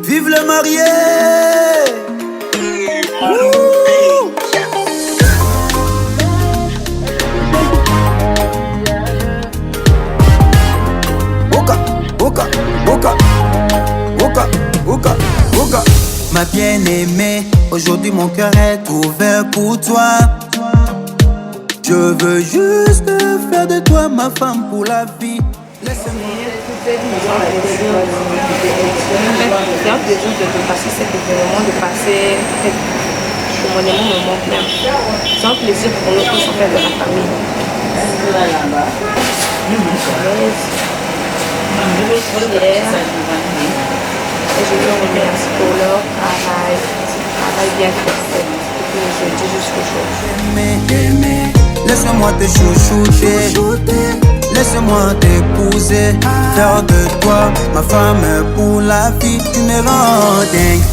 Vive le marié! Oka, oka, oka, oka, oka, oka. Ma bien-aimée, aujourd'hui mon cœur est ouvert pour toi. Je veux juste faire de toi ma femme pour la vie. J'ai besoin de passer cet événement, de passer mon moment bien. C'est un plaisir pour nous tous en fait de la famille. Et je veux remercier pour leur travail bien fait. Je dis jusqu'aujourd'hui. Laisse-moi te chouchouter, laisse-moi t'épouser, faire de toi ma femme pour la vie, tu me rends dingue.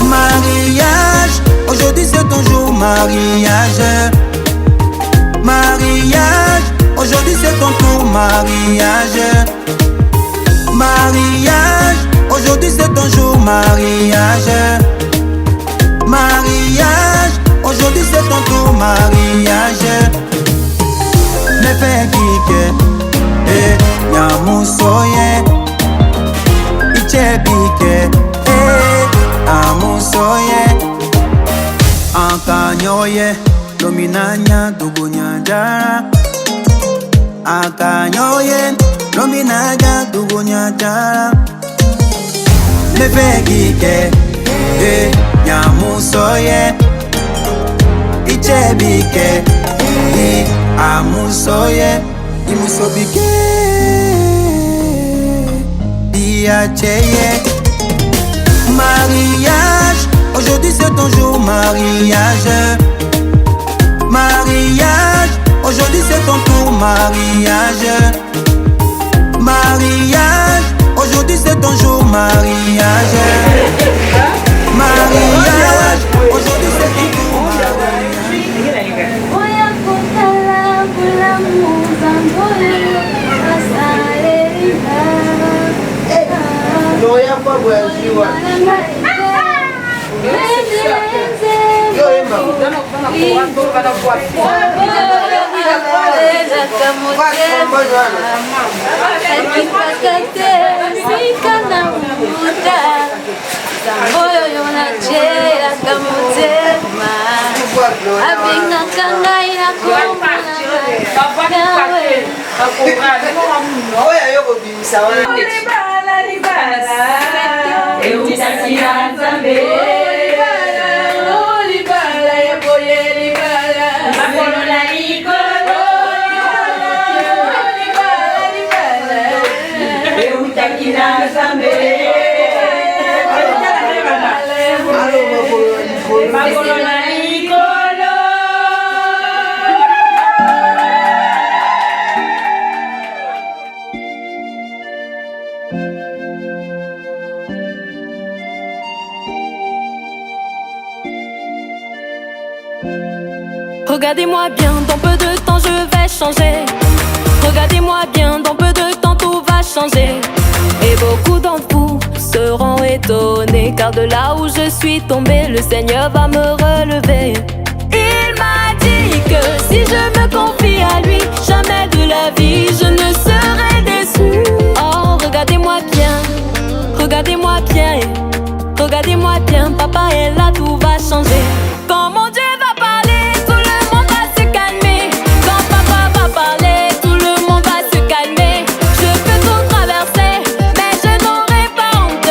Mariage, aujourd'hui c'est ton jour, mariage. Mariage, aujourd'hui c'est ton tour, mariage. Mariage, aujourd'hui c'est ton jour, mariage. Mariage, aujourd'hui c'est ton tour, mariage. Me fais kike, nyamusoye. Ichebike, amusoye. Ankanyoye, dominanya dugunyanja. Ankanyoye, dominanya dugunyanja. Me fais kike, nyamusoye. Ichebike, amusoye. Imusobike, diacheye. Mariage, aujourd'hui c'est ton jour, mariage. Mariage, aujourd'hui c'est ton tour, mariage. Mariage, aujourd'hui c'est ton jour, mariage. Mariage, aujourd'hui c'est ton tour, mariage. Regardez-moi bien, dans peu de temps je vais changer. Regardez-moi bien, dans peu de temps tout va changer. Et beaucoup d'entre vous seront étonnés, car de là où je suis tombée, le Seigneur va me relever. Il m'a dit que si je me confie à lui, jamais de la vie je ne serai déçue. Oh, regardez-moi bien, regardez-moi bien, regardez-moi bien, papa est là, tout va changer. Quand mon Dieu va parler, tout le monde va se calmer. Quand papa va parler, tout le monde va se calmer. Je peux tout traverser, mais je n'aurai pas honte.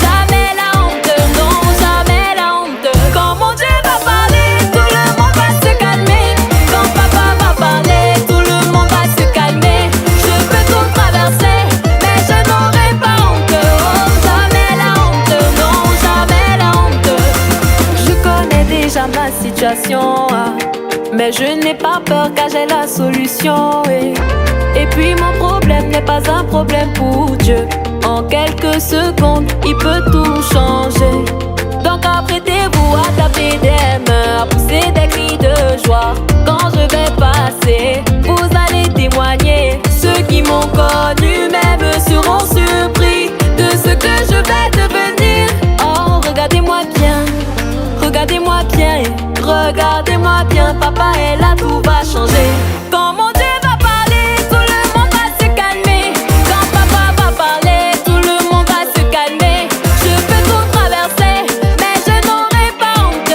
Jamais la honte, non, jamais la honte. Quand mon Dieu va parler, tout le monde va se calmer. Quand papa va parler, tout le monde va se calmer. Je situation. Mais je n'ai pas peur car j'ai la solution. Et puis mon problème n'est pas un problème pour Dieu. En quelques secondes, il peut tout changer. Donc apprêtez-vous à taper des mains, à pousser des cris de joie. Quand je vais passer, vous allez témoigner. Ceux qui m'ont connu même seront surpris de ce que je vais devenir. Oh, regardez-moi bien, regardez-moi bien, regardez-moi bien. Papa est là, tout va changer. Quand mon Dieu va parler, tout le monde va se calmer. Quand papa va parler, tout le monde va se calmer. Je peux tout traverser, mais je n'aurai pas honte.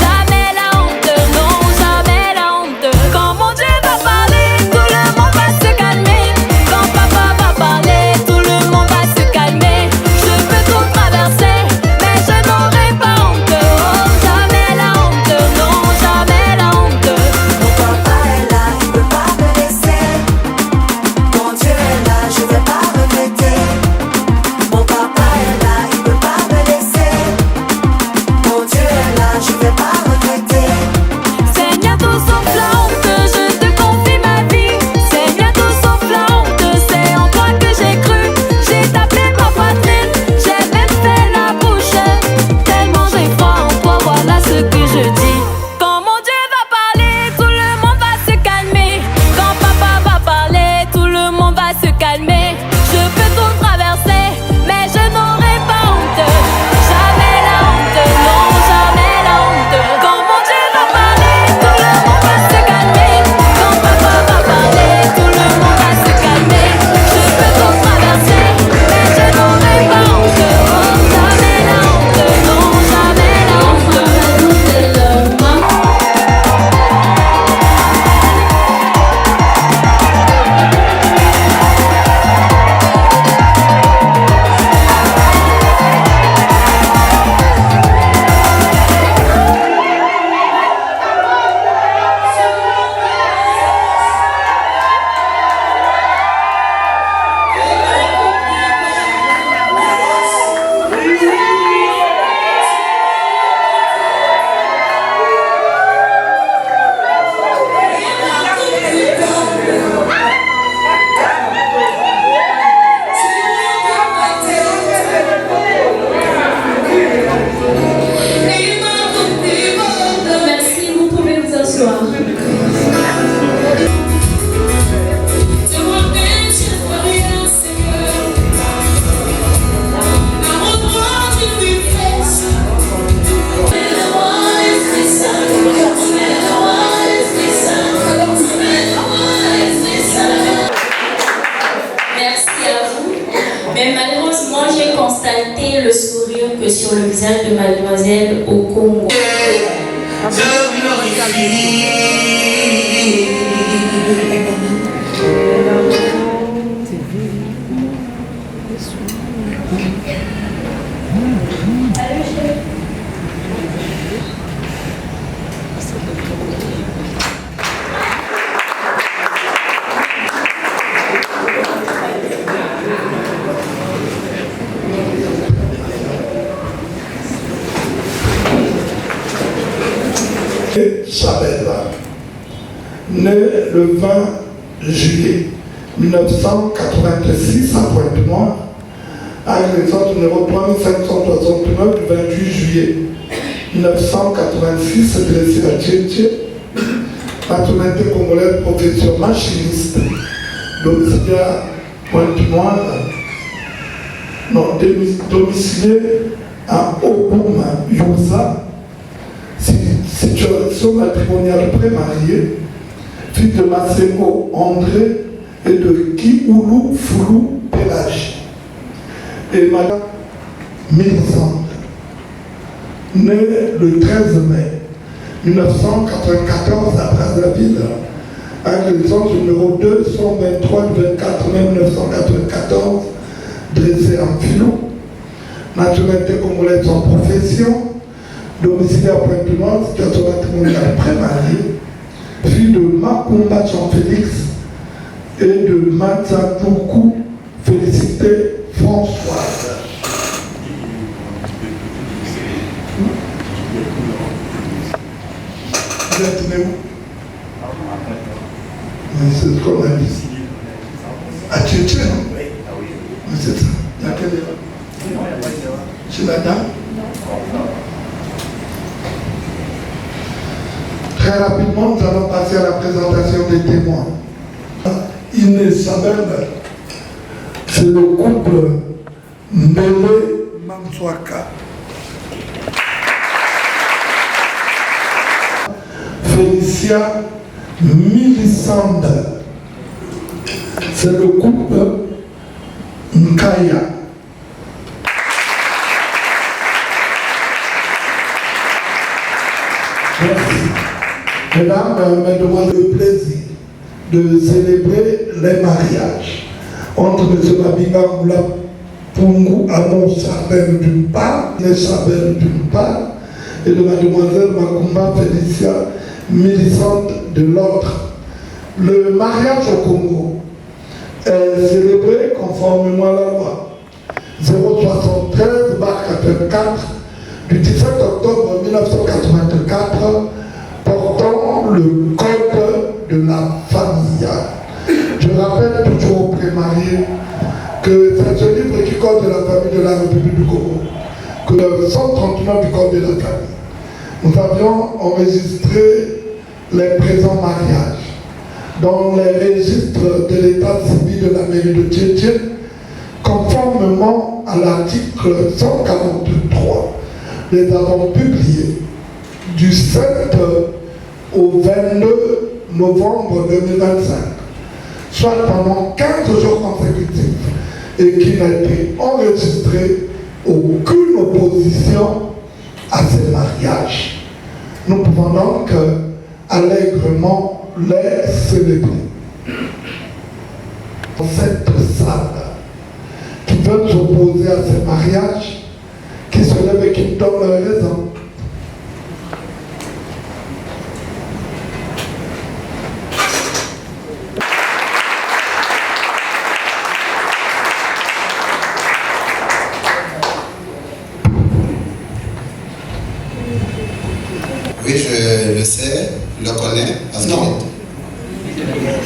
Jamais la honte, non, jamais la honte. Quand mon Dieu va parler, tout le monde va se calmer. Quand papa va parler, tout le monde va se calmer. Je peux tout traverser, mais je n'aurai pas honte. Oh, jamais la honte, non, jamais la honte. Mon papa est là, il peut pas me laisser. Mon Dieu est là, je vais pas regretter. Mon papa est là, il peut pas me laisser. Mon Dieu est là, je vais pas regretter. Seigneur, tout sauf la honte, je te confie ma vie. Seigneur, tout sauf la honte, c'est en toi que j'ai cru. J'ai tapé ma poitrine, j'ai même fait la bouche. Tellement j'ai froid en toi, voilà ce que je dis. Quand mon Dieu va parler, tout le monde va se calmer. Quand papa va parler, tout le monde va se calmer. Je peux tout traverser, mais je n'aurai pas honte. Jamais la honte, non, jamais la honte. Quand mon Dieu va parler, tout le monde va se calmer. Quand papa va parler, tout le monde va se calmer. Je peux tout traverser, mais je n'aurai pas honte. Oh, jamais la honte, non, jamais la honte. Merci, vous pouvez vous asseoir. Merci à vous. Mais malheureusement, j'ai constaté le sourire que sur le visage de mademoiselle au Congo. Chabella, né le 20 juillet 1986 à Pointe-Noire, agresseur numéro 3569 du 28 juillet 1986, dressé à Tchétché, nationalité congolaise, profession machiniste, domiciliaire Pointe-Noire, domicilié à Obouma, Youza, situation matrimoniale pré-mariée, fille de Maseko André et de Kioulou Foulou Pélage. Et madame Mélisande, née le 13 mai 1994 à Brazzaville, agressante numéro 223 du 24 mai 1994, dressée en philo, nationalité congolaise en profession, domiciliaire Pointe-Noire, situation matrimoniale pré-mariée, fille de Makumba Jean-Félix et de Matsakoukou Félicité Françoise. où? Mais c'est ce qu'on a dit. À Tchétché, non? Mais c'est ça. Il y a quelle heure? Chez la dame? Très rapidement, nous allons passer à la présentation des témoins. Inès Sabel, c'est le couple Mbele-Mamswaka. Félicia Milisande, c'est le couple Nkaya. Merci. Mesdames, mettez-moi le plaisir de célébrer les mariages entre M. Mabinga Moula Pungu Amon Sabel d'une part, les Sabel d'une part, et de mademoiselle Makumba Félicia Milisande de l'autre. Le mariage au Congo est célébré conformément à la loi 073/84 du 17 octobre 1984 portant le code de la famille. Je rappelle toujours aux prémariés que c'est ce livre qui code de la famille de la République du Congo, que le 139 du code de la famille. Nous avions enregistré les présents mariages dans les registres de l'état civil de la mairie de Tchétché, conformément à l'article 143. Les avons publiés du 7 au 22 novembre 2025, soit pendant 15 jours consécutifs, et qui n'a été enregistré aucune opposition à ces mariages. Nous pouvons donc allègrement les célébrer. Dans cette salle qui veut s'opposer à ces mariages, qui se lève et qui me donne leur raison. Oui, je le sais, je le connais. Parce non.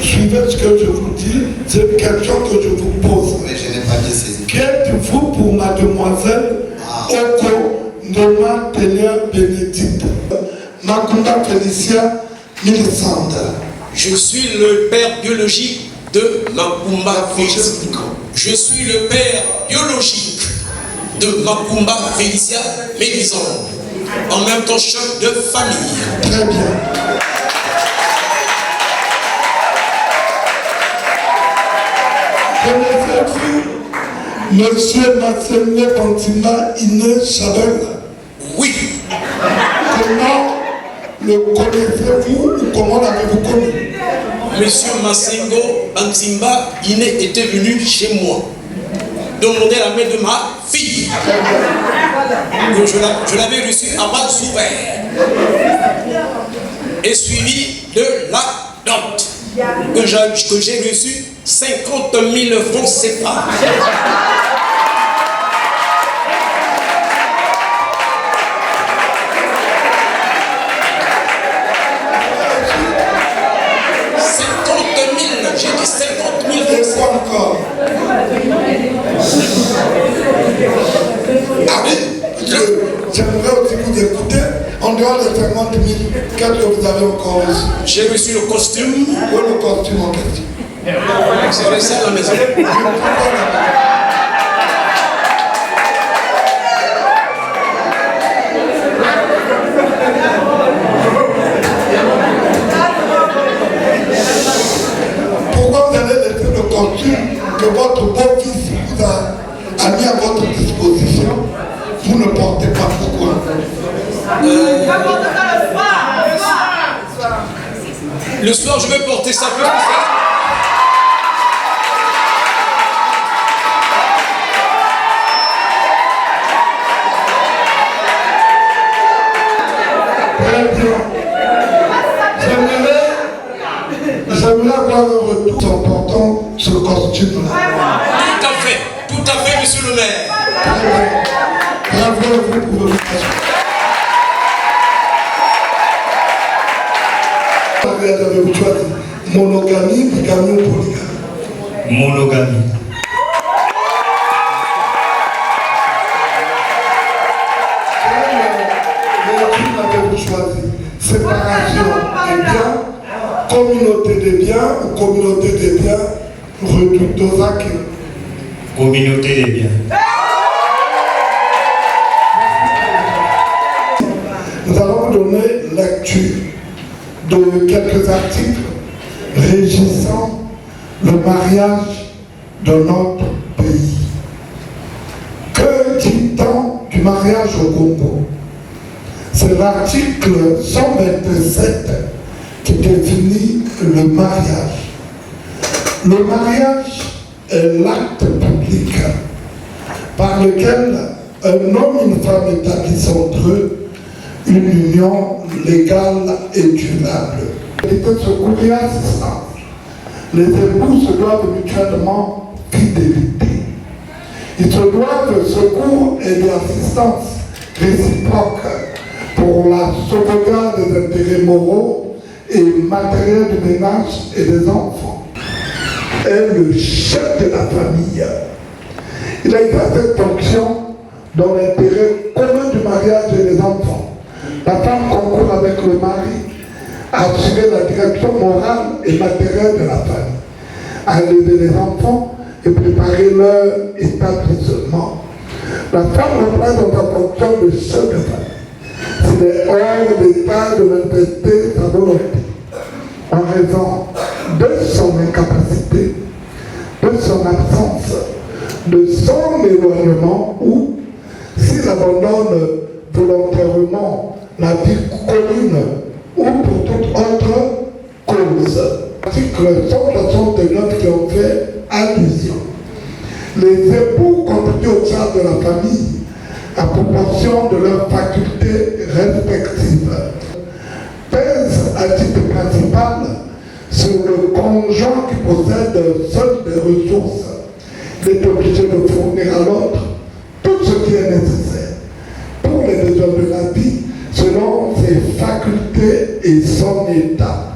Suivez ce que je vous dis, c'est une question que je vous pose. Oui, je n'ai pas bien saisi. Qu'êtes-vous pour mademoiselle Oko Noma Telia Bénédicte Makunda Félicia Milisande? Je suis le père biologique de Makumba Félicia. Je suis le père biologique de Makumba Félicia Milisande. En même temps, chef de famille. Très bien. Connaissez-vous Monsieur Massene Bantima Inès Chabel? Oui. Comment le connaissez-vous ou comment l'avez-vous connu? Monsieur Massengo Bantimba Iné était venu chez moi demander la main de ma fille. Je l'avais reçu à bras ouverts. Et suivi de la dot que j'ai reçu 50 000 francs CFA. J'ai dit 50 000 francs. Et quoi encore? Ah oui? J'aimerais aussi vous écouter. En dehors de 50 000, qu'est-ce que vous avez encore reçu? J'ai reçu le costume. Où est le costume en question? C'est resté à la maison. Pourquoi vous avez laissé le costume que votre beau-fils vous a mis à votre disposition? Vous ne portez pas pourquoi? Le soir, je vais porter ça plus. Très bien. J'aimerais avoir un retour en portant ce costume-là. Tout à fait, monsieur le maire. Très bien. Bravo à vous pour votre mariage avez-vous choisi? Monogamie, bigamie ou polygamie? Monogamie. Séparation des biens, communauté des biens ou communauté des biens, Redoutozak. Communauté des biens. Nous allons vous donner lecture de quelques articles régissant le mariage de notre pays. Que dit-on du mariage au Congo? C'est l'article 127 qui définit le mariage. Le mariage est l'acte public par lequel un homme et une femme établissent entre eux une union légale et durable. Et que secours et assistance, les époux se doivent mutuellement fidélité. Ils se doivent secours et assistance réciproque pour la sauvegarde des intérêts moraux et matériels du ménage et des enfants. Est le chef de la famille. Il a exercé cette fonction dans l'intérêt commun du mariage et des enfants. La femme concourt avec le mari à assurer la direction morale et matérielle de la famille, à élever les enfants et préparer leur établissement. La femme reprend dans sa fonction de chef de famille. S'il est hors d'état de manifester sa volonté, en raison de son incapacité, de son absence, de son éloignement, ou s'il abandonne volontairement la vie commune ou pour toute autre cause. Article 169 qui en fait allusion. Les époux contribuent au charge de la famille à proportion de leurs facultés respectives, pèsent à titre principal sur le conjoint qui possède seul des ressources. Il est obligé de fournir à l'autre tout ce qui est nécessaire pour les besoins de la vie selon ses facultés et son état.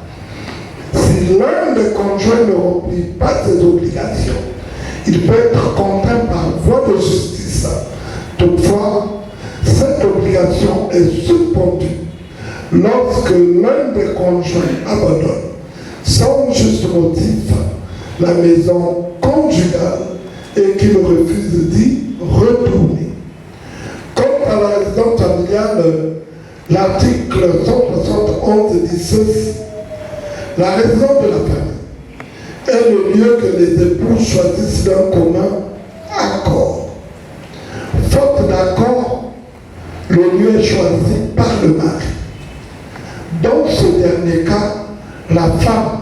Si l'un des conjoints ne remplit pas ses obligations, il peut être contraint par voie de justice. Toutefois, cette obligation est suspendue lorsque l'un des conjoints abandonne, sans juste motif, la maison conjugale et qu'il refuse d'y retourner. Quant à la résidence familiale, l'article 171 dit ceci: la résidence de la famille est le lieu que les époux choisissent d'un commun accord. Faute d'accord, le lieu est choisi par le mari. Dans ce dernier cas, la femme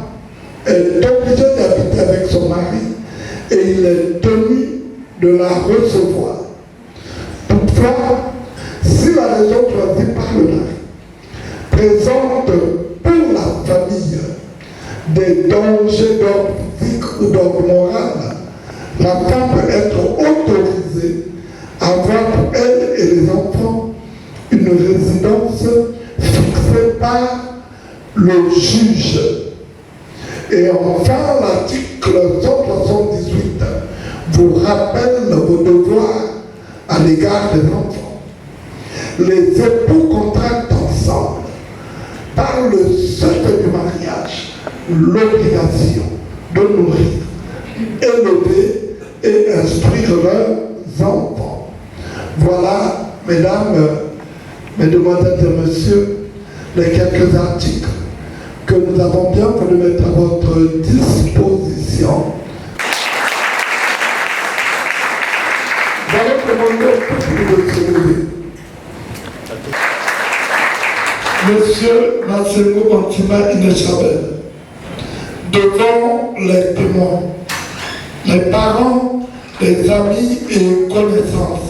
est obligée d'habiter avec son mari et il est tenu de la recevoir. Toutefois, si la raison choisie par le mari présente pour la famille des dangers d'ordre physique ou d'ordre moral, la femme peut être autorisée à avoir pour elle et les enfants une résidence fixée par le juge. Et enfin, l'article 178 vous rappelle vos devoirs à l'égard des enfants. Les époux contractent ensemble, par le seul fait du mariage, l'obligation de nourrir, élever et instruire leurs enfants. Voilà, mesdames, mesdemoiselles et messieurs, les quelques articles que nous avons bien voulu mettre à votre disposition. J'allais demander au peuple de se lever. Monsieur Massengo Mantima Inechabel, devant les témoins, les parents, les amis et connaissances,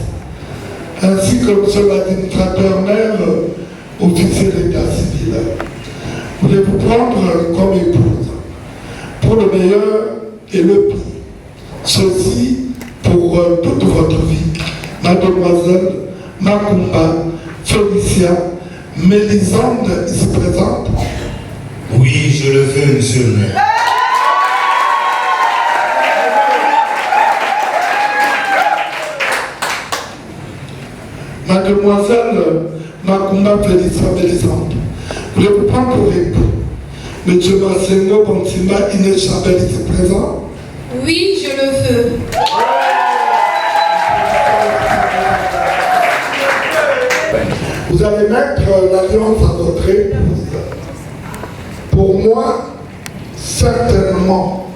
ainsi que monsieur l'administrateur maire, officier d'état civil, voulez-vous prendre comme épouse pour le meilleur et le pire, ceci pour toute votre vie, mademoiselle Makumba Félicia Mélisande ici présente, Oui, je le veux, monsieur le maire. Mademoiselle Makumba Félicia Bélisande, je vous prends pour époux. Monsieur Massengo Bonsimba Inès Chabel ici présent. Oui, je le veux. Vous allez mettre l'alliance à votre épouse. Pour moi, certainement,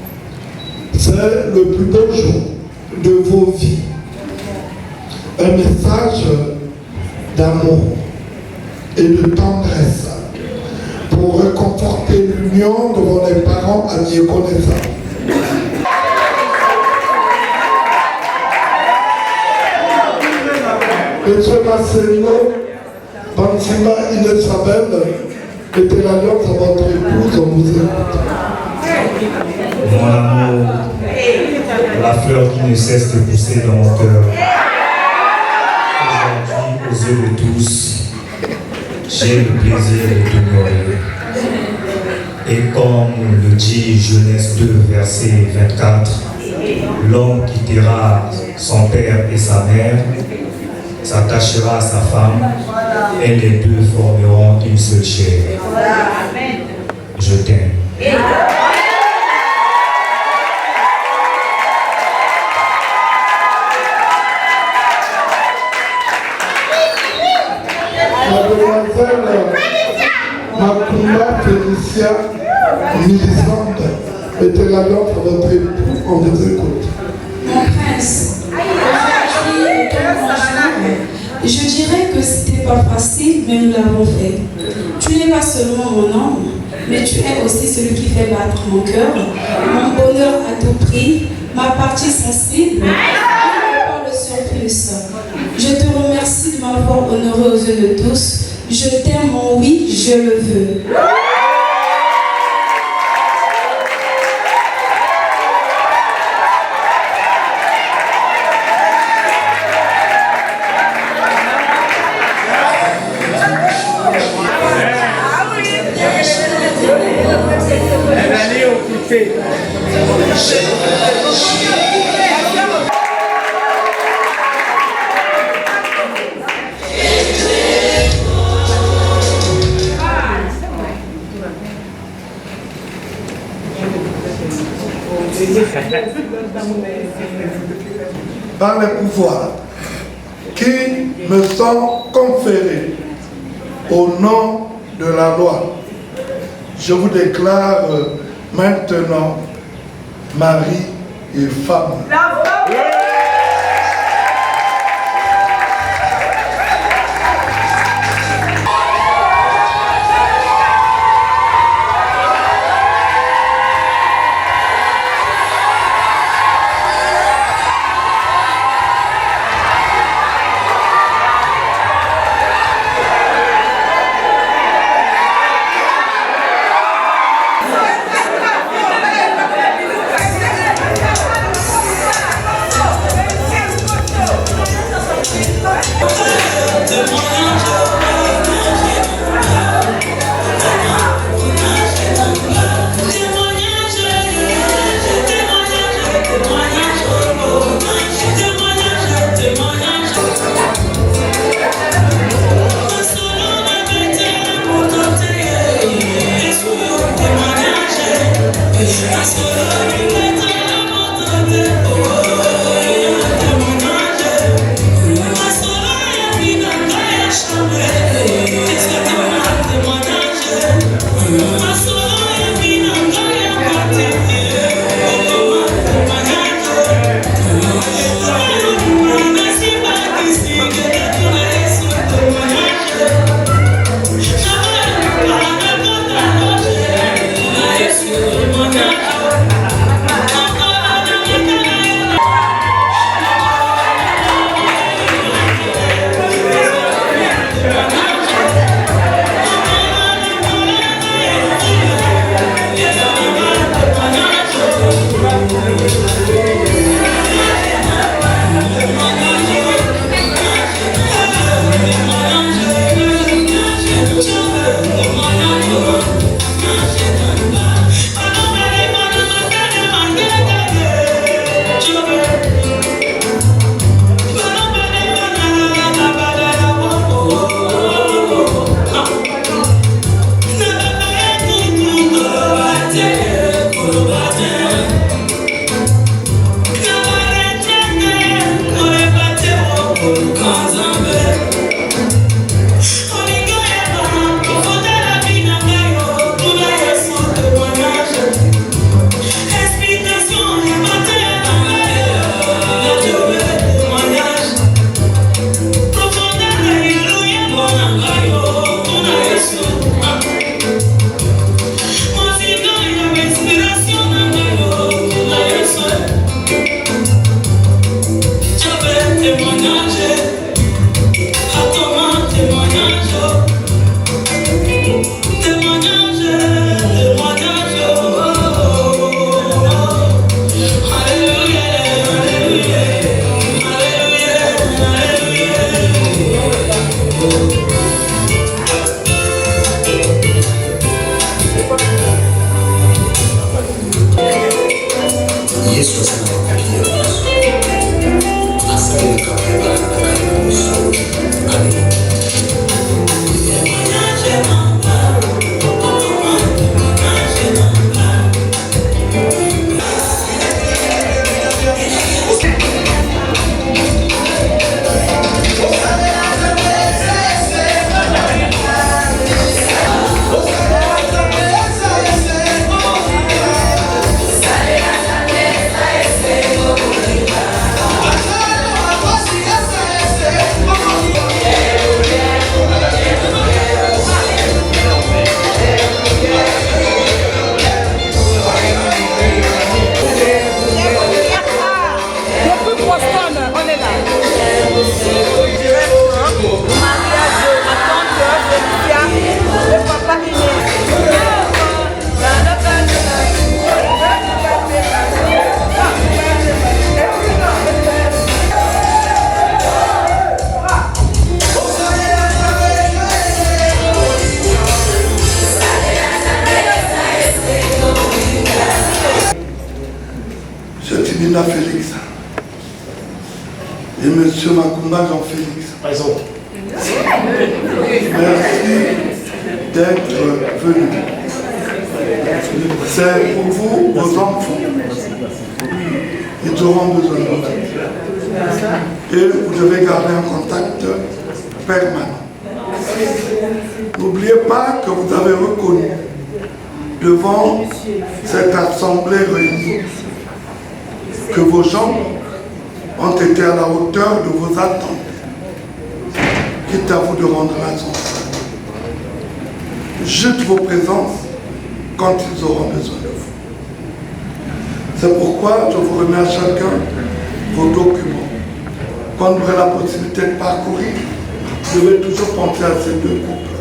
c'est le plus beau jour de vos vies. Un message d'amour et de tendresse pour réconforter l'union devant les parents amis et connaissants. Monsieur Massengo, Bansimba Inès Chabel, était l'alliance à votre épouse, on vous écoute. Mon amour, la fleur qui ne cesse de pousser dans mon cœur. Aujourd'hui, aux yeux de tous, j'ai le plaisir de t'honorer. Et comme le dit Genèse 2, verset 24, l'homme quittera son père et sa mère, s'attachera à sa femme, et les deux formeront une seule chair. Je t'aime. Mademoiselle Makumba Félicia Mélisande était l'alliance à votre époux, on vous écoute. Mon prince, aujourd'hui est un grand jour. Je dirais que c'était pas facile, mais nous l'avons fait. Tu n'es pas seulement mon homme, mais tu es aussi celui qui fait battre mon cœur, mon bonheur à tout prix, ma partie sensible, et par le surplus. Je te remercie de m'avoir honoré aux yeux de tous. Je t'aime, mon oui, je le veux. Par les pouvoirs qui me sont conférés au nom de la loi, je vous déclare maintenant mari et femme. Nina Félix et Monsieur Makumba Jean-Félix. Merci d'être venu. C'est pour vous, vos enfants. Ils auront besoin de vous. Et vous devez garder un contact permanent. N'oubliez pas que vous avez reconnu devant cette assemblée réunie que vos jambes ont été à la hauteur de vos attentes, quitte à vous de rendre l'ascenseur. Juste vos présences quand ils auront besoin de vous. C'est pourquoi je vous remets à chacun vos documents. Quand vous aurez la possibilité de parcourir, vous devez toujours penser à ces deux couples.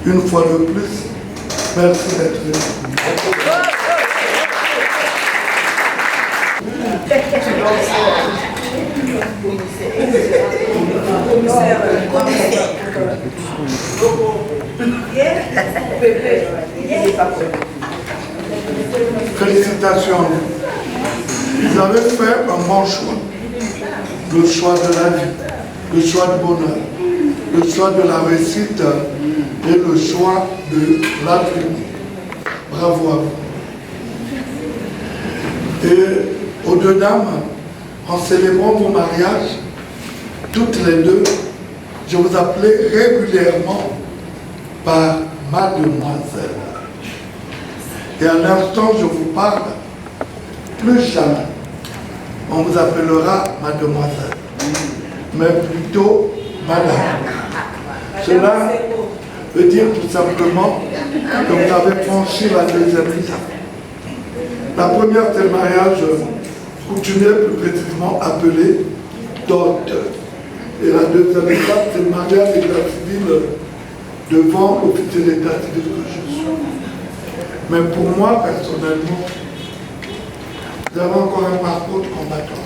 Une fois de plus, merci d'être venu. Félicitations. Vous avez fait un bon choix. Le choix de la vie, le choix du bonheur, le choix de la réussite et le choix de l'avenir. Bravo à vous. Et aux deux dames, en célébrant vos mariages, toutes les deux, je vous appelais régulièrement par mademoiselle. Et à l'instant, je vous parle, plus jamais, on vous appellera mademoiselle, mais plutôt madame. Cela veut dire tout simplement que vous avez franchi la deuxième étape. La première, c'est le mariage coutumier, plus précisément appelé dot. Et la deuxième étape, c'est le mariage d'état civil devant l'officier d'état civil que je suis. Mais pour moi, personnellement, vous avez encore un parcours de combattant.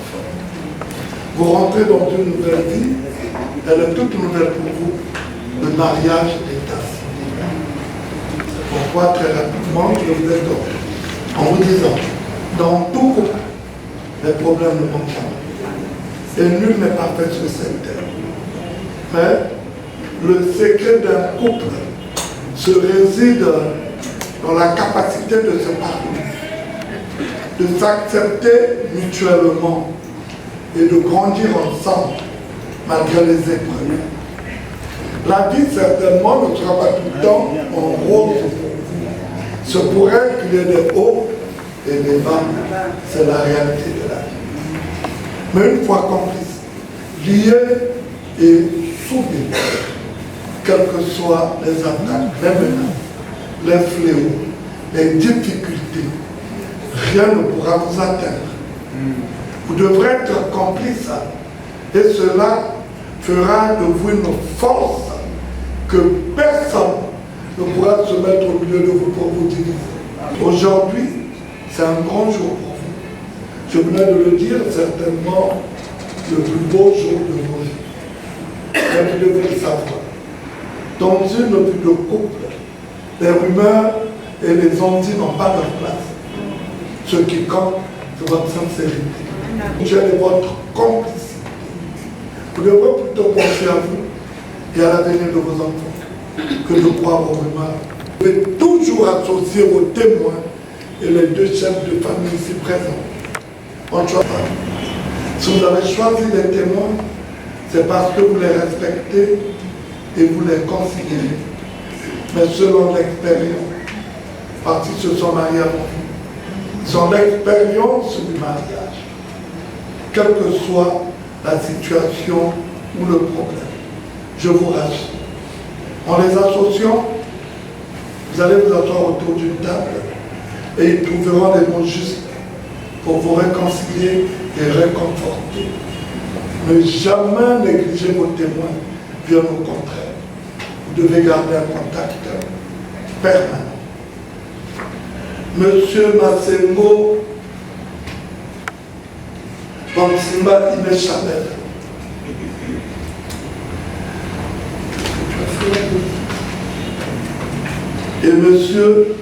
Vous rentrez dans une nouvelle vie, elle est toute nouvelle pour vous, le mariage d'état civil. Pourquoi très rapidement, je vous ai donné en vous disant, dans tout couple, les problèmes ne manquent pas. Et nul n'est parfait sur cette terre. Mais le secret d'un couple se réside dans la capacité de se parler, de s'accepter mutuellement et de grandir ensemble malgré les épreuves. La vie, certainement, ne sera pas tout le temps en rose. Ce pourrait qu'il y ait des hauts et des bas. C'est la réalité de la vie. Mais une fois complices, liés et soudés, quelles que soient les attaques, les menaces, les fléaux, les difficultés, rien ne pourra vous atteindre. Vous devrez être complices et cela fera de vous une force que personne ne pourra se mettre au milieu de vous pour vous diviser. Aujourd'hui, c'est un grand jour pour vous. Je venais de le dire, certainement le plus beau jour de vos vies. Et vous devez le savoir. Dans une vie de couple, les rumeurs et les ondits n'ont pas leur place. Ce qui compte, c'est votre sincérité. J'ai votre complicité. Vous devrez plutôt penser à vous et à l'avenir de vos enfants que de croire aux rumeurs. Vous devez toujours associer vos témoins et les deux chefs de famille ici présents. Si vous avez choisi les témoins, c'est parce que vous les respectez et vous les considérez. Mais selon l'expérience, parce qu'ils se sont mariés avant vous, selon l'expérience du mariage, quelle que soit la situation ou le problème, je vous rassure. En les associant, vous allez vous asseoir autour d'une table et ils trouveront les mots justes pour vous réconcilier et réconforter. Ne jamais négliger vos témoins, bien au contraire. Vous devez garder un contact permanent. Monsieur Massengo Bansimba Imechabel. Et monsieur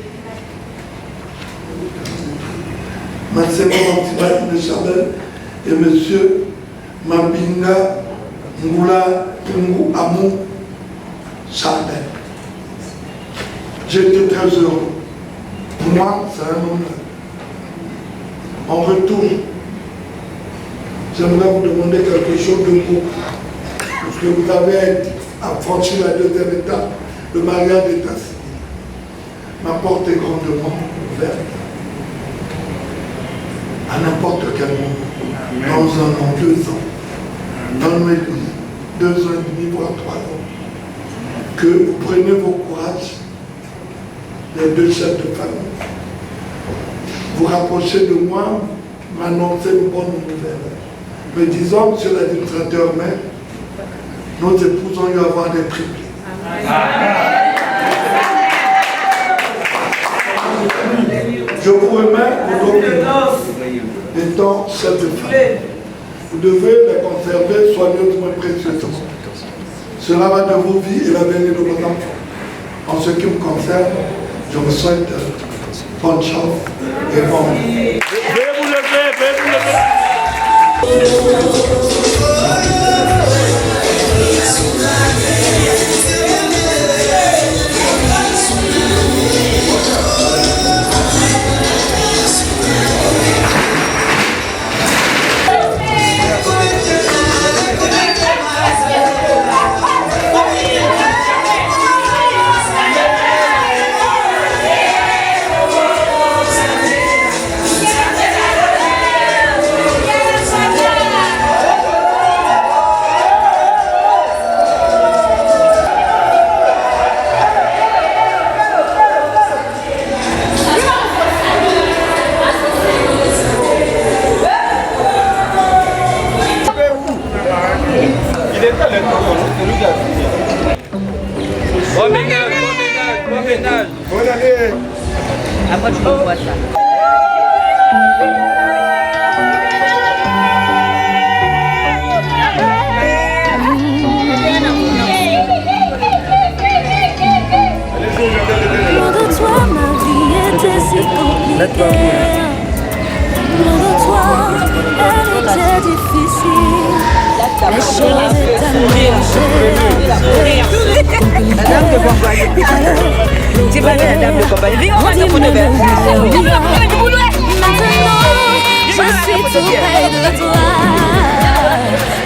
Massengo Bansimba Imechabel et monsieur Mabinga Ngoula Tungu Amou Chardin. J'étais très heureux. Pour moi, c'est un honneur. En retour, j'aimerais vous demander quelque chose de vous. Parce que vous avez franchi la deuxième étape, le mariage d'état civil. Ma porte est grandement ouverte. À n'importe quel moment. Dans 1 an, 2 ans. Dans 1 an et demi, 2 ans et demi, voire 3 ans. Que vous preniez vos courages, les 2 chefs de famille, vous rapprochez de moi, m'annoncer une bonne nouvelle. Me disant, monsieur l'administrateur maire, nos épouses ont eu à avoir des triplés. Je vous remets vos documents étant chef de famille. Vous devez les conserver soigneusement et précieusement. Cela va de vos vies et l'avenir de vos enfants. En ce qui me concerne, je vous souhaite bonne chance et bon. Veuillez vous lever, veuillez vous lever. Après, tu me vois ça. Loin de toi, ma vie était si compliquée. Loin de toi, elle était difficile. Les choses étaient C'est pas la dame de compagnie. Viens, on va te prendre le verre. Maintenant, je suis tout près de toi.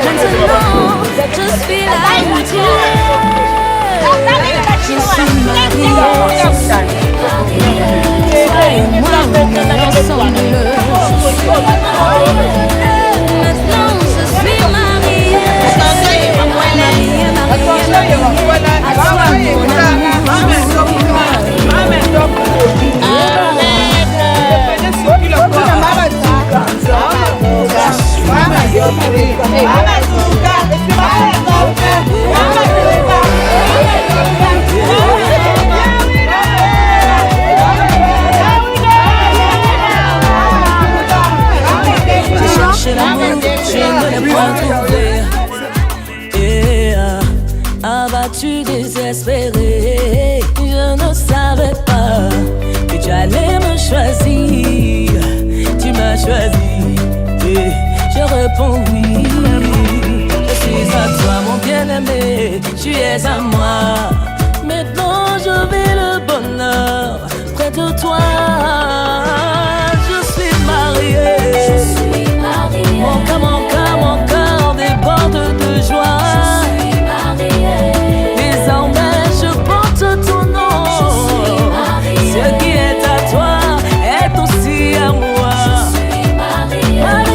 Maintenant, je suis là où tu es. Je suis mariée. Toi et moi, on est ensemble. Maintenant, je suis mariée. À toi, mon j'ai cherché l'amour, je ne l'ai point trouvé. Et abattu, désespéré, je ne savais pas que tu allais me choisir. Tu m'as choisi et je réponds oui. Je suis à toi, mon bien-aimé, tu es à moi. Maintenant je vis le bonheur près de toi. Je suis mariée. Mon cœur déborde de joie. Je suis mariée. Désormais je porte ton nom. Ce qui est à toi est aussi à moi. Je suis mariée.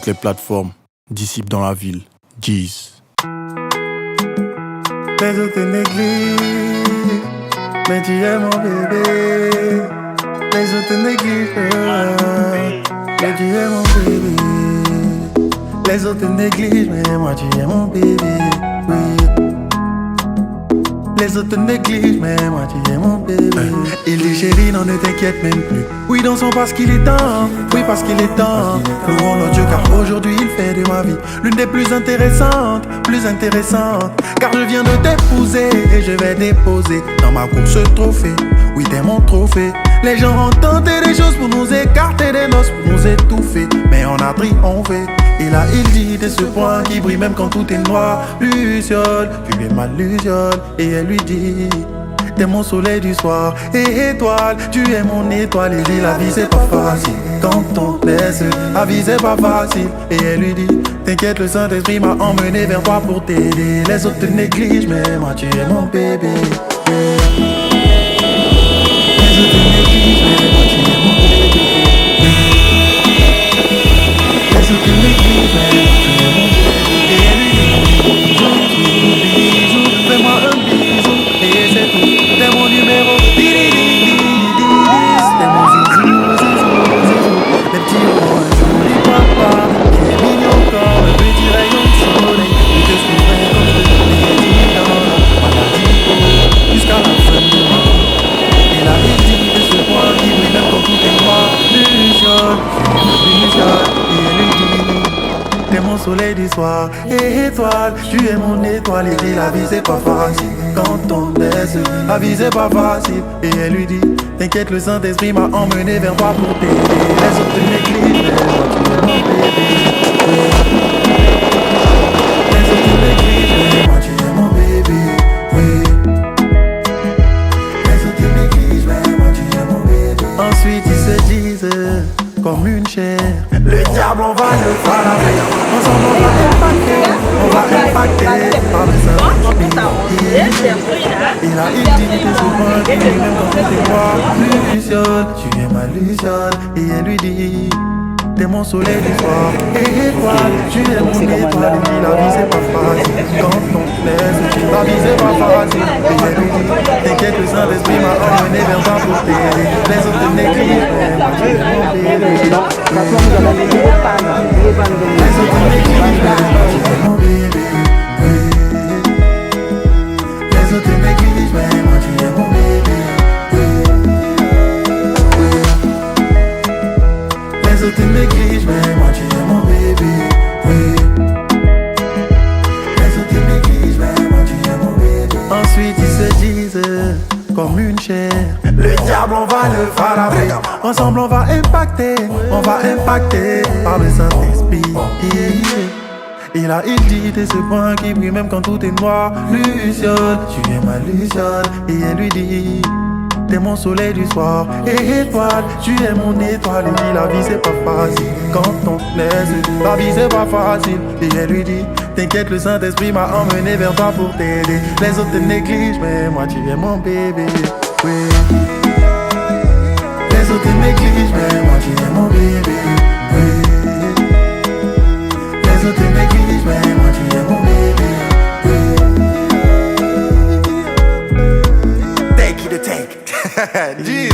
toutes les plateformes. Disciples dans la ville. Jeez. Les autres négligent, mais tu es mon bébé. Les autres négligent, mais tu es mon bébé. Les autres négligent, mais moi tu es mon bébé. Oui. Les autres négligent, mais moi tu es mon bébé. Il dit chérie, non ne t'inquiète même plus. Oui, dansons parce qu'il est temps. Oui, parce qu'il est temps. Louons notre Dieu car aujourd'hui il fait de ma vie l'une des plus intéressantes, plus intéressantes. Car je viens de t'épouser et je vais déposer dans ma course ce trophée. Oui, t'es mon trophée. Les gens ont tenté des choses pour nous écarter des noces, pour nous étouffer. Mais on a triomphé. Et là il dit t'es ce point qui brille même quand tout est noir. Luciole, tu es ma luciole. Et elle lui dit t'es mon soleil du soir. Et étoile, tu es mon étoile. Et dit la vie c'est pas facile quand on laisse. La vie c'est pas facile. Et elle lui dit t'inquiète, le Saint-Esprit m'a emmené vers toi pour t'aider. Les autres te négligent, mais moi tu es mon bébé. Les autres te négligent, mais moi tu es mon bébé. Les autres te négligent, mais moi tu es mon bébé. Et elle lui dit bisous, fais-moi un bisou. Et c'est tout, t'es mon numéro. T'es mon zizou, zizou, zizou. Les petits ronds, un joli papa. Il est mignon comme un petit rayon de soleil. Et je suis vrai comme je te l'ai dit dans la maladie jusqu'à la fin de ma vie. Et là il dit de ce point qui brille même quand tout est noir. Luciole, et elle lui dit t'es mon soleil du soir. Et étoile, tu es mon étoile. Et dit la vie c'est pas facile quand on laisse. La vie c'est pas facile. Et elle lui dit t'inquiète, le Saint-Esprit m'a emmené vers toi pour t'aider. Les autres te négligent, mais moi tu es mon bébé. Les autres te négligent, mais moi tu es mon bébé. Oui. Les autres te négligent, mais moi tu es mon bébé. Ensuite ils se disent comme une chair. Le diable on va le faire. Ensemble on va impacter par le Saint-Esprit. Et là il dit t'es souvent qui même quand t'es moi. Luciole, tu es ma luciole. Et elle lui dit t'es mon soleil du soir. Et étoile, tu es mon étoile. Et la vie c'est pas facile quand on laisse. La vie c'est pas facile. Et elle lui dit t'inquiète, le Saint-Esprit m'a emmené vers toi pour t'aider. Les autres te négligent, mais moi tu es mon bébé. Les autres te négligent, mais moi tu es mon bébé. Les autres te négligent, mais moi tu es mon bébé. Les autres te négligent, mais moi tu es mon bébé. Les autres te négligent, mais moi tu es mon bébé. Ensuite ils se disent comme une chair. Le diable on va le faraber. Ensemble on va impacter par le Saint-Esprit. Et là il dit t'es ce point qui brille même quand tout est noir. Luciole, tu es ma luciole. Et elle lui dit t'es mon soleil du soir. Et étoile, tu es mon étoile. Et dit la vie c'est pas facile quand on laisse. La vie c'est pas facile. Et elle lui dit t'inquiète, le Saint-Esprit m'a emmené vers toi pour t'aider. Les autres te négligent, mais moi tu es mon bébé. Oui. Les autres te négligent, mais moi tu es mon bébé. Oui. Les autres te négligent, mais moi tu es mon bébé. Oui. Take it to take. Jeez.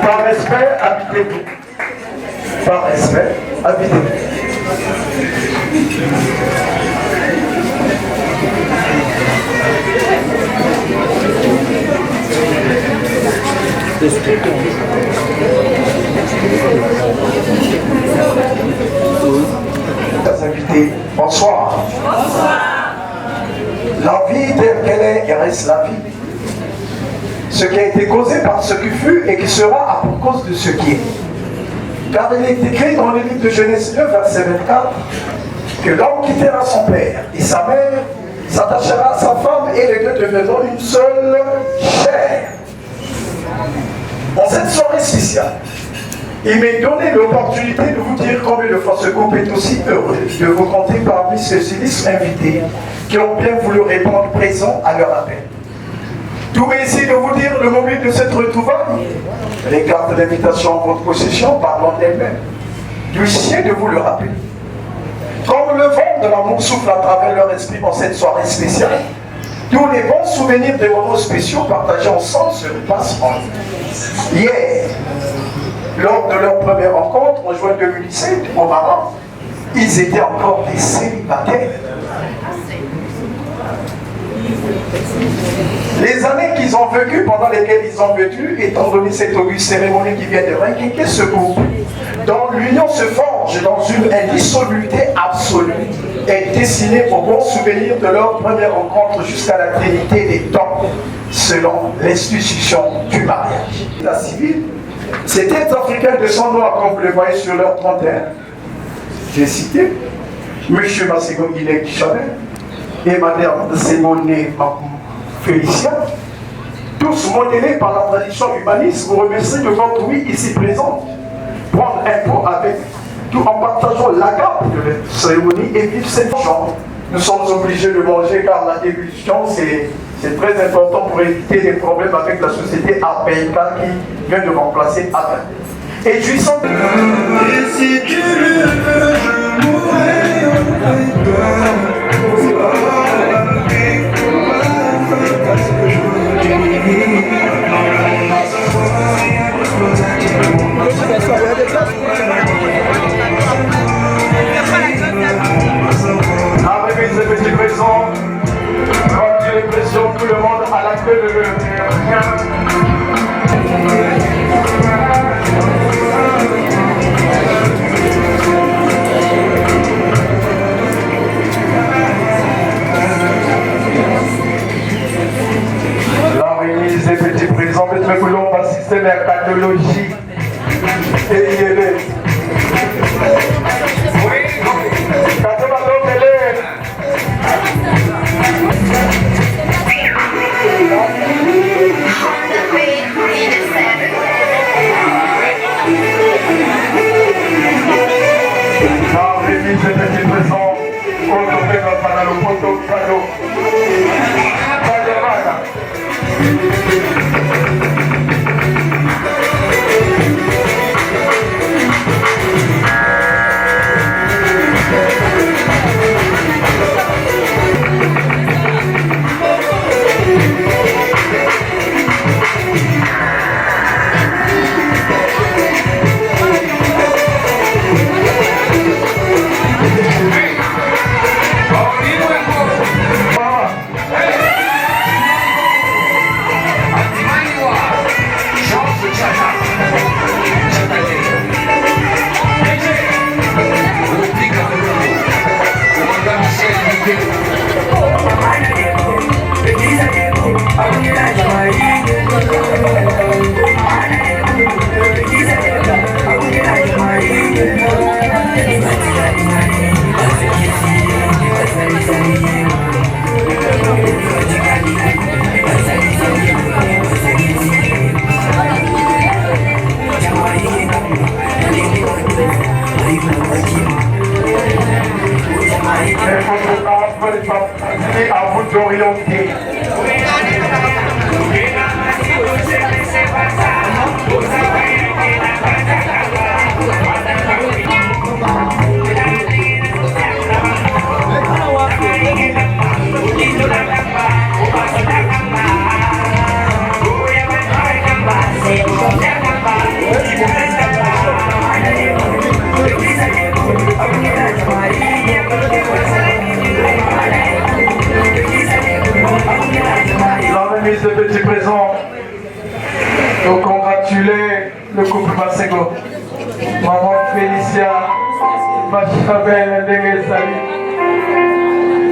Par respect, habitez-vous. Par respect, habitez-vous. Chers invités, bonsoir. La vie telle qu'elle est et reste la vie. Ce qui a été causé par ce qui fut et qui sera à cause de ce qui est. Car il est écrit dans le livre de Genèse 2, verset 24, que l'homme quittera son père et sa mère, s'attachera à sa femme et les deux deviendront une seule chair. En cette soirée spéciale, il m'est donné l'opportunité de vous dire combien de fois ce groupe est aussi heureux de vous compter parmi ces illustres invités qui ont bien voulu répondre présent à leur appel. Tout est ici de vous dire le moment de cette retrouvaille. Les cartes d'invitation en votre possession parlant d'elles-mêmes. Puissiez de vous le rappeler. Comme le vent de l'amour souffle à travers leur esprit en cette soirée spéciale, tous les bons souvenirs des moments spéciaux partagés ensemble se repassent en nous. Hier, lors de leur première rencontre en juin 2017 au Maroc, ils étaient encore des célibataires. Les années qu'ils ont vécues, pendant lesquelles ils ont vécu, étant donné cette auguste cérémonie qui vient de requérir ce groupe, dont l'union se forge dans une indissolubilité absolue, est destinée au bon souvenir de leur première rencontre jusqu'à la trinité des temps, selon l'institution du mariage. La civile, ces têtes africaines de sang noir, comme vous le voyez sur leur 31, j'ai cité M. Masego Guilek Chanel et Mme Sémoné Félicia, tous modélés par la tradition humaniste, vous remercie de votre oui ici présente, prendre un pot avec, tout en partageant l'agape de la cérémonie et vivre cette chance. Nous sommes obligés de manger car la dégustation c'est très important pour éviter des problèmes avec la société APK qui vient de remplacer APK. Et jouissant de... Et si tu le veux, je mourrai auprès de toi. Arrivez ces petits présents, rendez l'impression tout le monde à la queue de rien. La remise des petits présents, Maître Coulomb va assister à la cardiologie et il est. raison de congratuler le couple Masego. Maman Félicia, ma chabelle de Sali.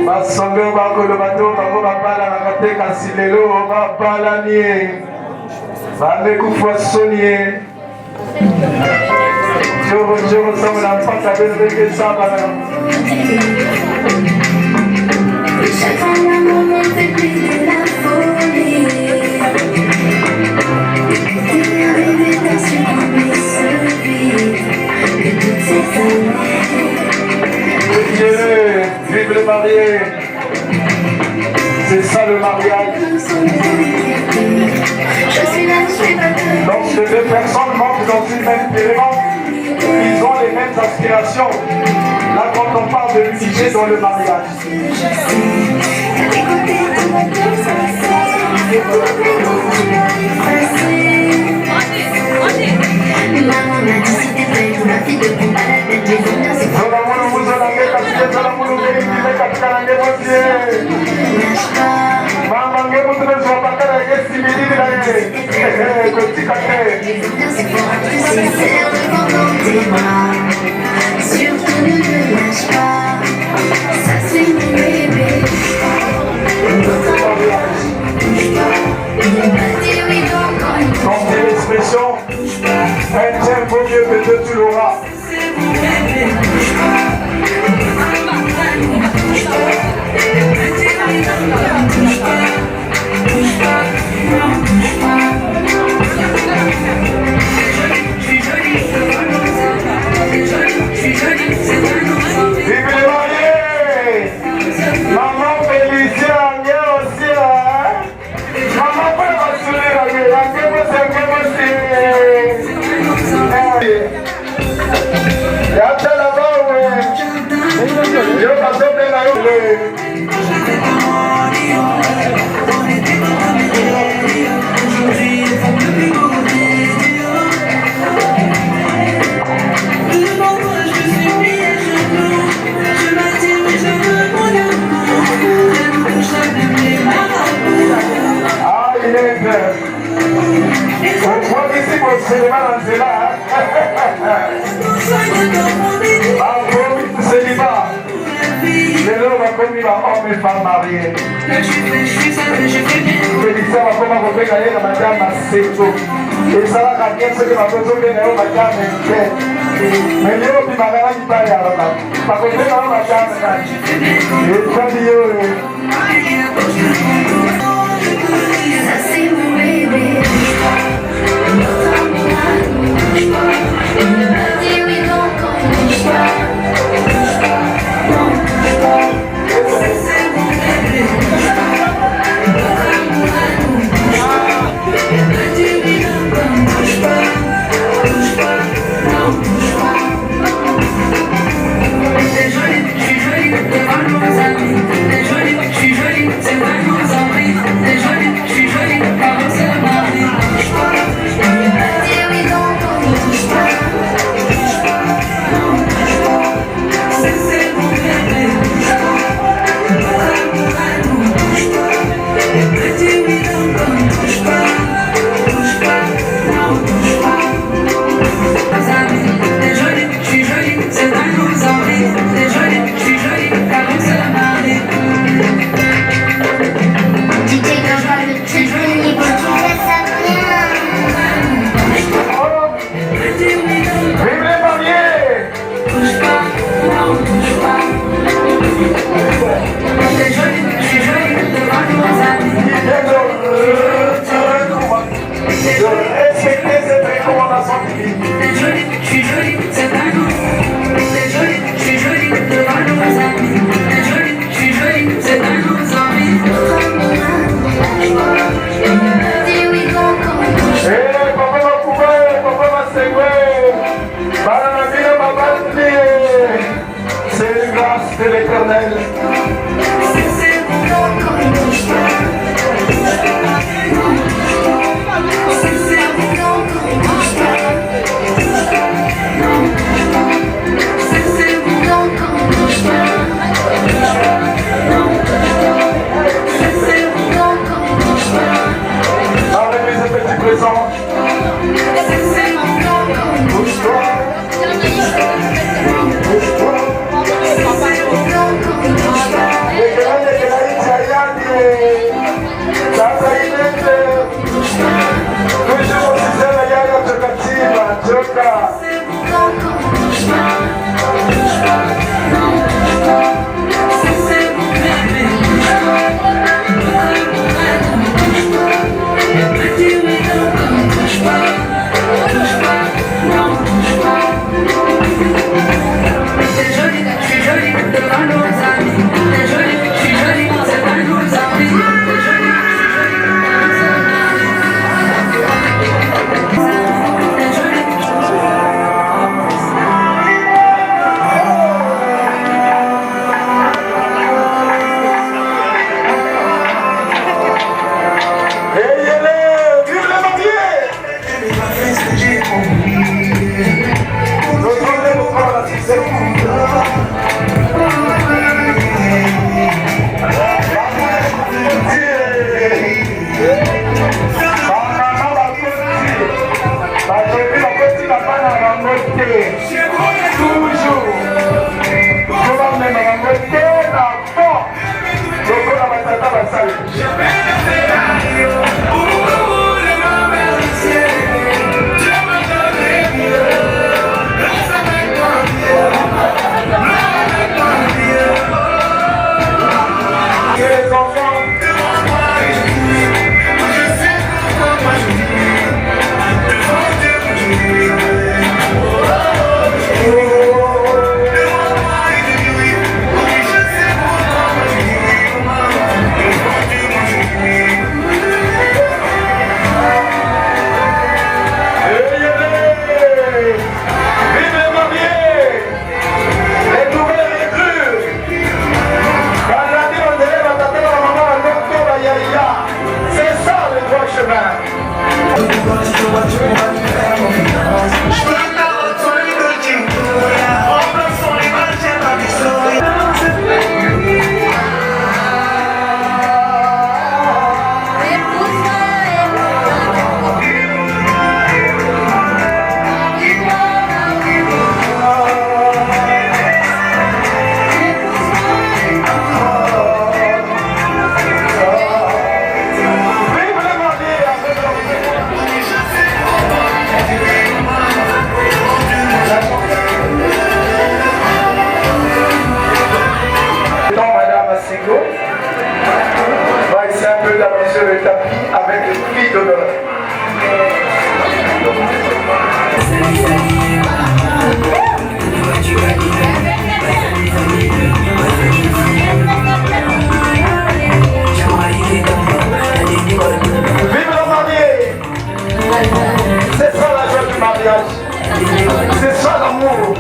Ma songo bako le bateau, bako babala na kate kasilelo, babala nie. Bande kufoisonnier. Je ressemble à un pas à belle ça, Chaque moment fait plus de la folie. T'es arrivé dans ce moment servi de toutes ces années. Vive le marié. C'est ça le mariage. Lorsque deux personnes montent dans une même élément, ils ont les mêmes aspirations. Là, quand on parle de l'unité dans le mariage. Maman m'a dit si t'es prêt pour la fille de combat, la tête des ondes, c'est pas. Surtout ne le lâche pas, ça c'est mon bébé. Quand c'est l'expression, un tiers vaut mieux que deux, tu l'auras. Vive les mariés! Maman Félicia, viens aussi là! Maman peut rassurer la gueule, il y a tel là-bas, ouais! Je vais passer plein là-haut. Ah, il est bien. On voit ici pour cinéma dans ce là. Ah, pour célibat. Les gens vont comme il va homme et femme mariés. Félicia va comme on peut gagner la madame à Seto. Et ça va gagner ce que va faire sauver la madame est faite. Mais les autres, ils vont gagner du paille à la madame. Parce que c'est la madame. Et ça dit, ça c'est mon bébé. Dis oui donc quand on bouge pas. C'est ça l'amour.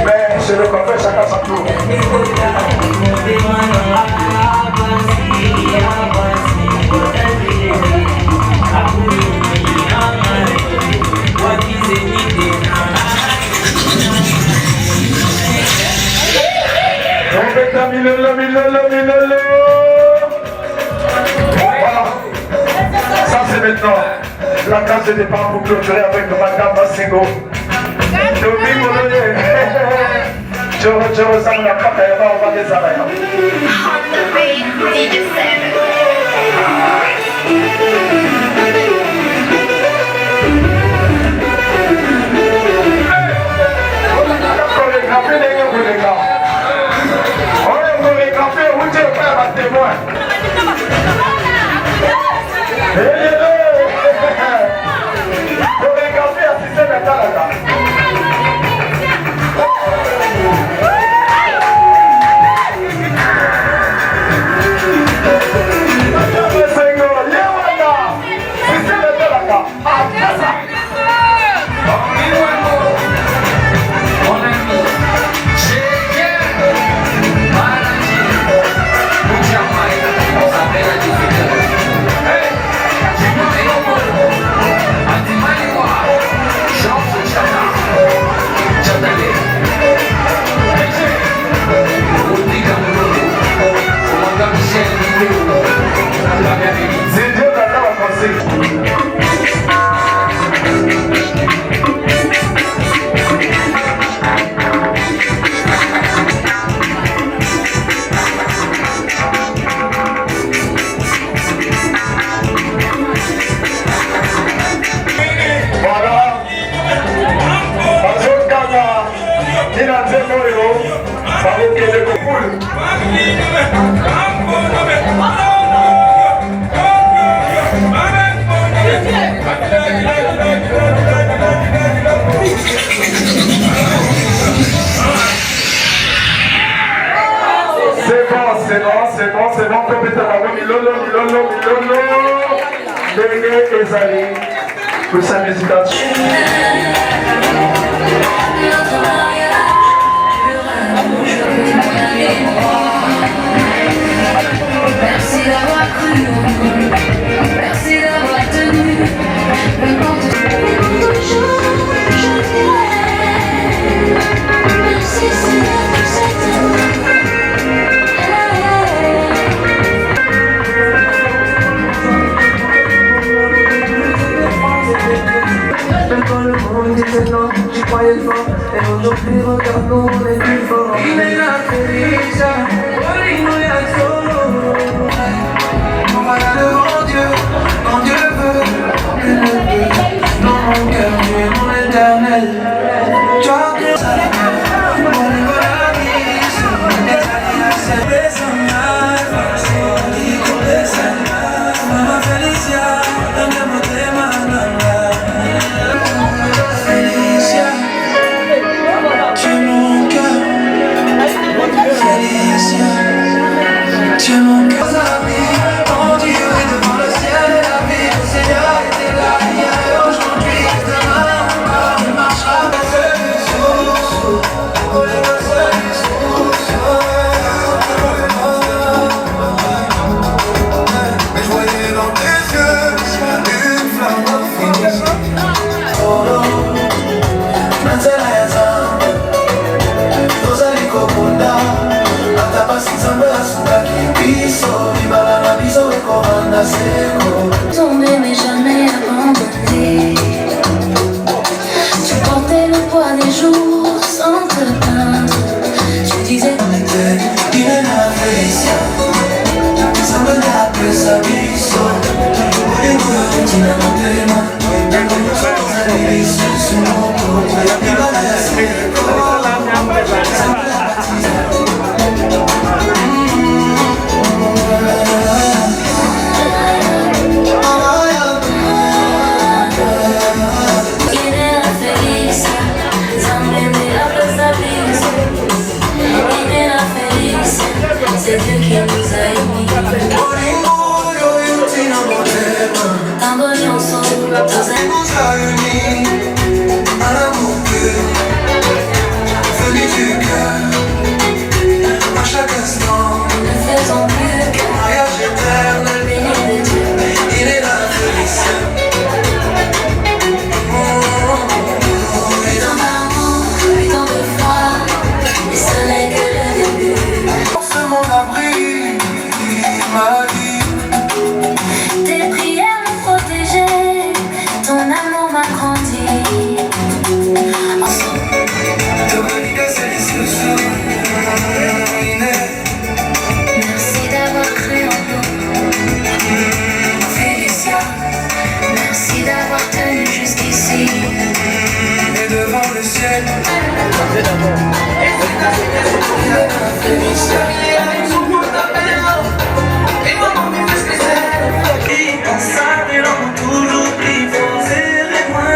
Mais je le confesse chacun son tour. Voilà. Ça c'est maintenant la case de départ pour clôturer avec Madame Massingo. Je ressemble la porte et on va des arrêts. Chorégraphie des gars. C'est bon, pour sa méditation. Merci d'avoir cru, merci d'avoir tenu. Merci Seigneur pour cet amour. Même quand le monde disait non, j'y croyais fort. Et aujourd'hui, regarde-nous, on est plus fort. Il est la Felicia, alléluia solo. On va là devant Dieu, quand Dieu veut, il le veut. Dans mon cœur, tu es mon éternel. Tu as créé ça, mon niveau la vie, c'est mon éternel. C'est Mama Felicia, donne-moi tes mains. Felicia, tu es mon cœur. Felicia, tu es mon cœur. Mon Dieu est devant le ciel et la vie, le Seigneur était là hier et aujourd'hui, demain encore, il marchera avec eux. Mais je voyais dans tes yeux une flamme infinie. Tombé mais jamais abandonné. Tu portais le poids des jours sans te plaindre. Tu disais il est la Felicia, ça me l'a que ça biso. Et moi, tu n'as pas de main. Sous mon corps, il va laisser le corps. Ça me l'a baptisé. C'est Dieu qui nous a émis. T'envoler ensemble dans un nous a unis. Un amour pur, venu du cœur. À chaque instant, ne faisons plus qu'un mariage éternel. béni de Dieu. Il est la Felicia. Plus tant d'amour, plus tant de foi. Le soleil que le début. Ce monde abrite ma vie. Tes prières m'ont protégé, ton amour m'a grandi. Merci d'avoir cru en nous. Félicia, merci d'avoir tenu jusqu'ici. Et devant le ciel, toujours plus fort, serrez-moi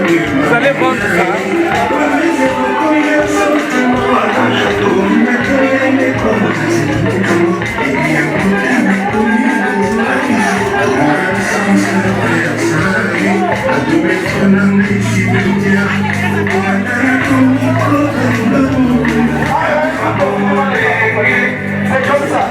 Vous allez vendre ça. C'est comme ça.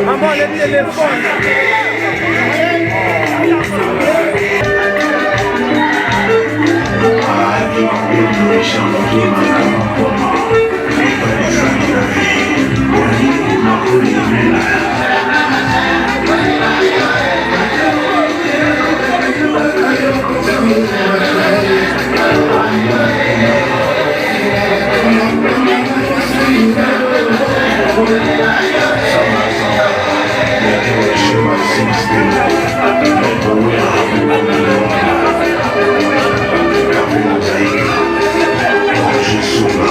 Maman, le téléphone. Jesus.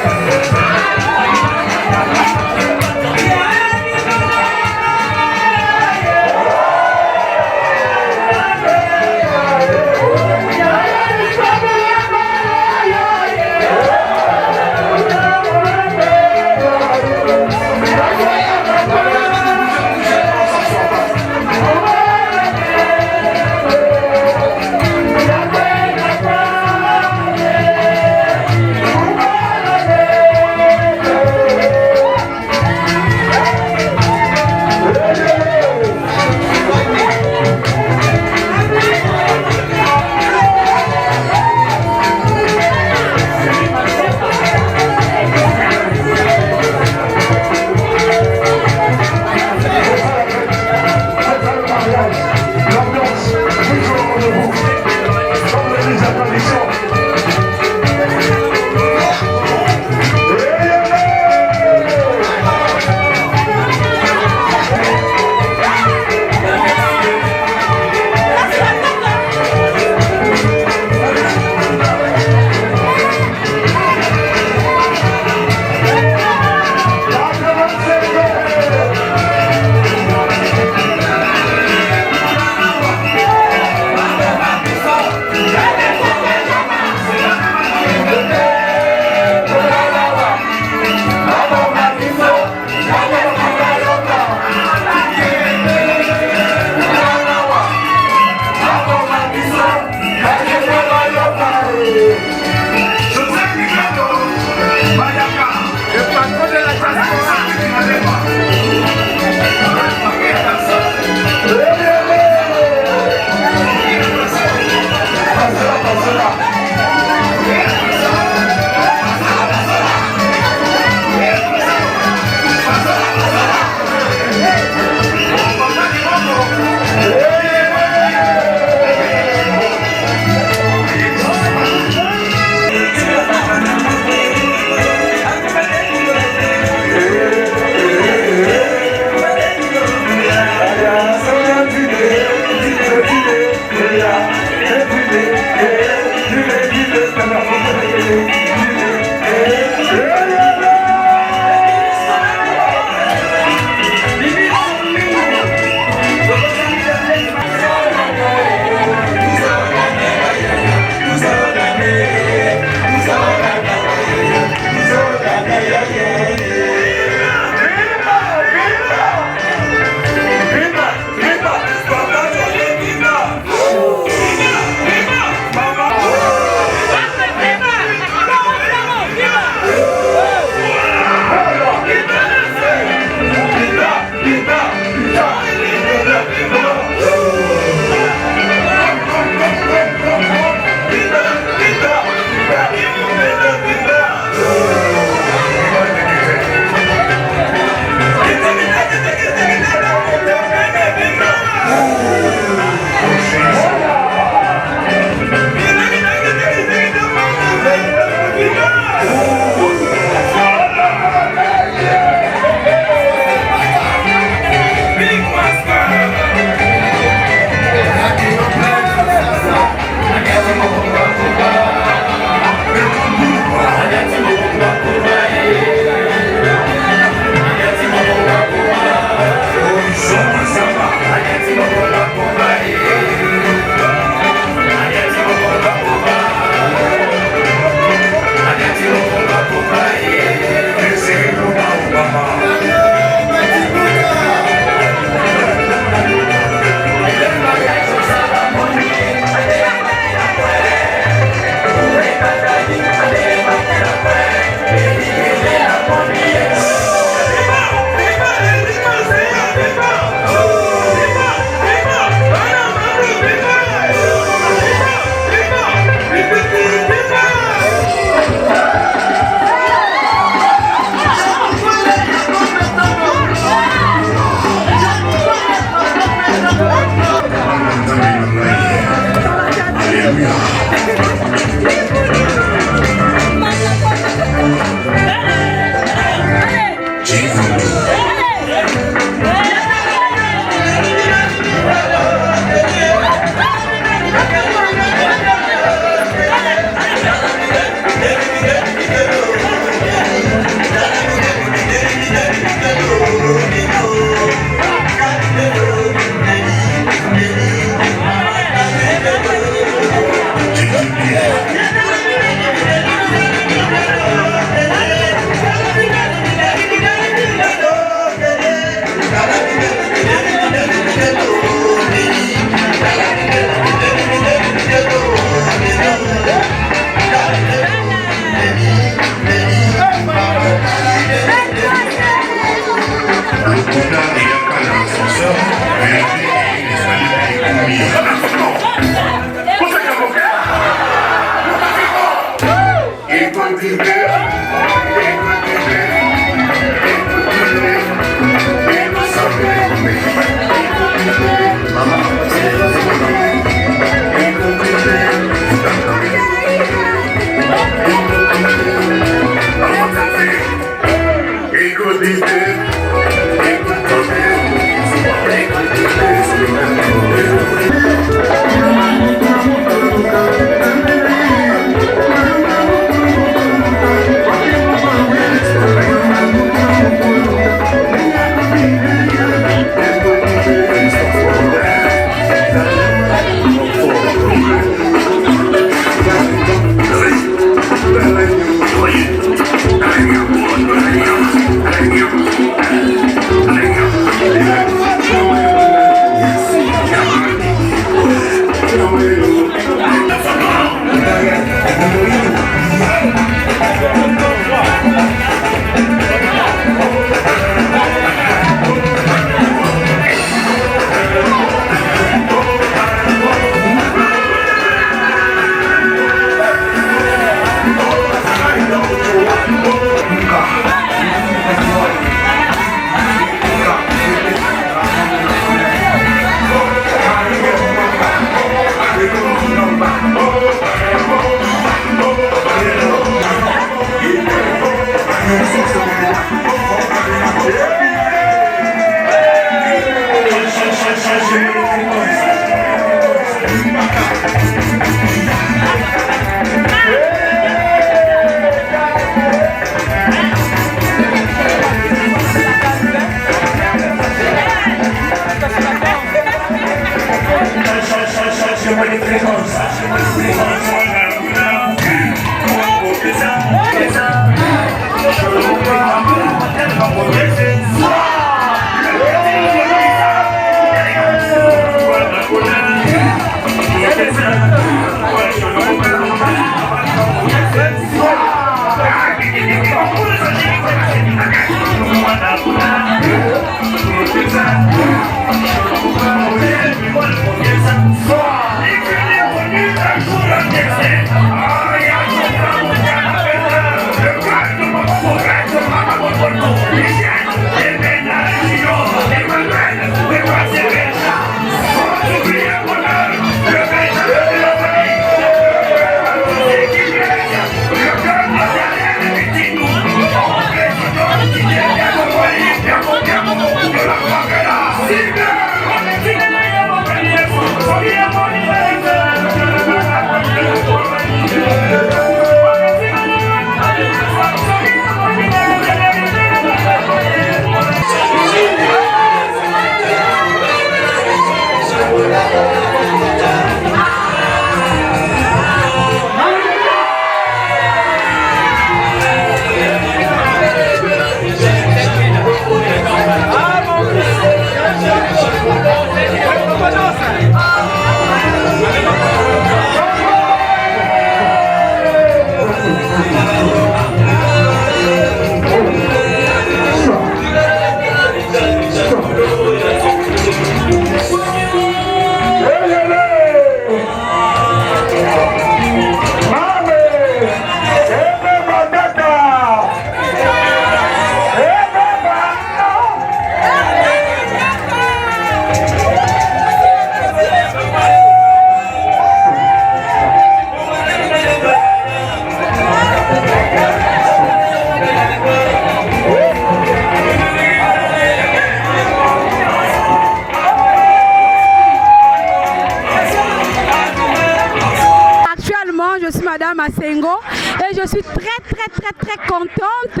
je suis très contente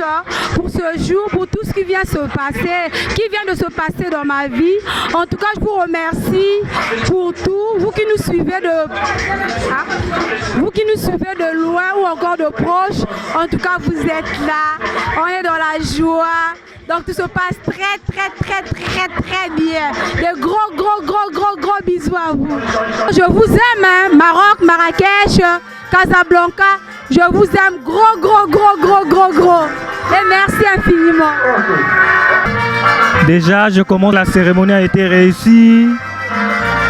pour ce jour, pour tout ce qui vient de se passer dans ma vie. En tout cas, je vous remercie pour tout. Vous qui nous suivez de loin ou encore de proche, en tout cas, vous êtes là. On est dans la joie. Donc tout se passe très bien. De gros bisous à vous. Je vous aime, hein. Maroc, Marrakech, Casablanca. Je vous aime gros. Et merci infiniment. Déjà, je commence, la cérémonie a été réussie.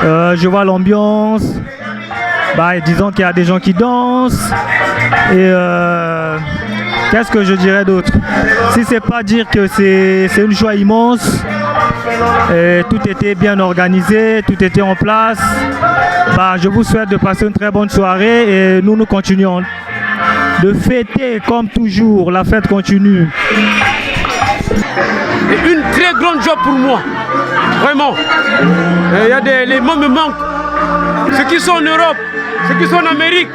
Je vois l'ambiance. Disons qu'il y a des gens qui dansent. Et qu'est-ce que je dirais d'autre? Si c'est pas dire que c'est une joie immense. Et tout était bien organisé, tout était en place. Je vous souhaite de passer une très bonne soirée et nous continuons de fêter comme toujours. La fête continue. Une très grande joie pour moi, vraiment. Les mots me manquent. Ceux qui sont en Europe, ceux qui sont en Amérique,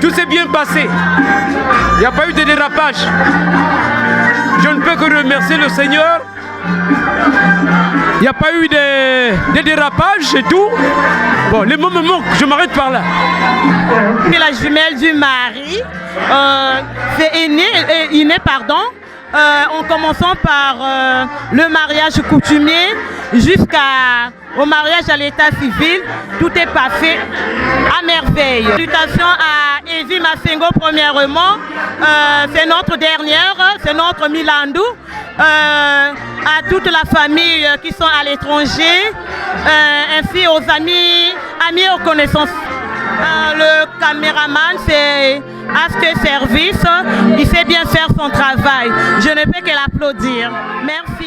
tout s'est bien passé. Il n'y a pas eu de dérapage. Je ne peux que remercier le Seigneur. Il n'y a pas eu de dérapage et tout. Bon, les mots me manquent, je m'arrête par là. C'est la jumelle du mari. C'est inné, pardon. En commençant par le mariage coutumier jusqu'au mariage à l'état civil, tout est passé à merveille. Salutations à Evie Massengo premièrement, c'est notre dernière, c'est notre Milandou, à toute la famille qui sont à l'étranger, ainsi aux amis et aux connaissances. Le caméraman, c'est Aspect Service, il sait bien faire son travail. Je ne peux que l'applaudir. Merci.